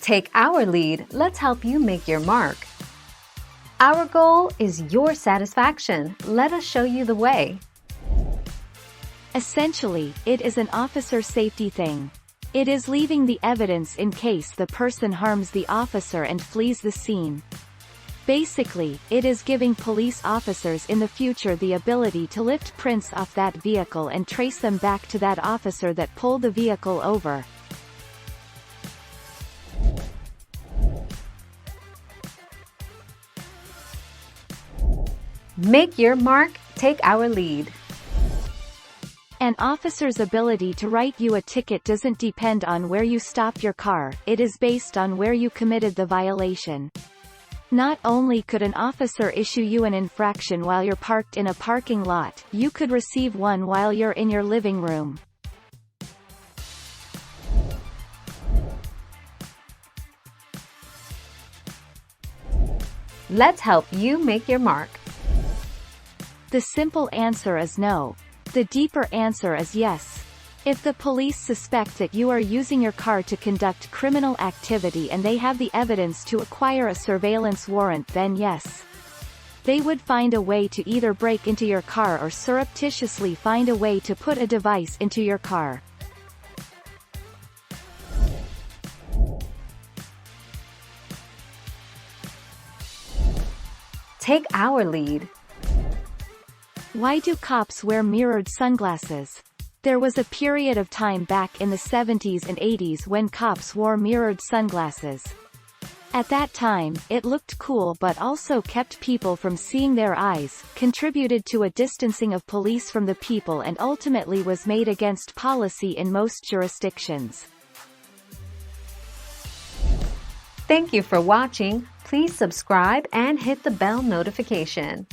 Take our lead, let's help you make your mark. Our goal is your satisfaction. Let us show you the way. Essentially, it is an officer safety thing. It is leaving the evidence in case the person harms the officer and flees the scene. Basically, it is giving police officers in the future the ability to lift prints off that vehicle and trace them back to that officer that pulled the vehicle over. Make your mark, take our lead. An officer's ability to write you a ticket doesn't depend on where you stop your car, it is based on where you committed the violation. Not only could an officer issue you an infraction while you're parked in a parking lot, you could receive one while you're in your living room. Let's help you make your mark. The simple answer is no. The deeper answer is yes. If the police suspect that you are using your car to conduct criminal activity and they have the evidence to acquire a surveillance warrant, then yes. They would find a way to either break into your car or surreptitiously find a way to put a device into your car. Take our lead. Why do cops wear mirrored sunglasses? There was a period of time back in the 70s and 80s when cops wore mirrored sunglasses. At that time, it looked cool but also kept people from seeing their eyes, contributed to a distancing of police from the people, and ultimately was made against policy in most jurisdictions. Thank you for watching. Please subscribe and hit the bell notification.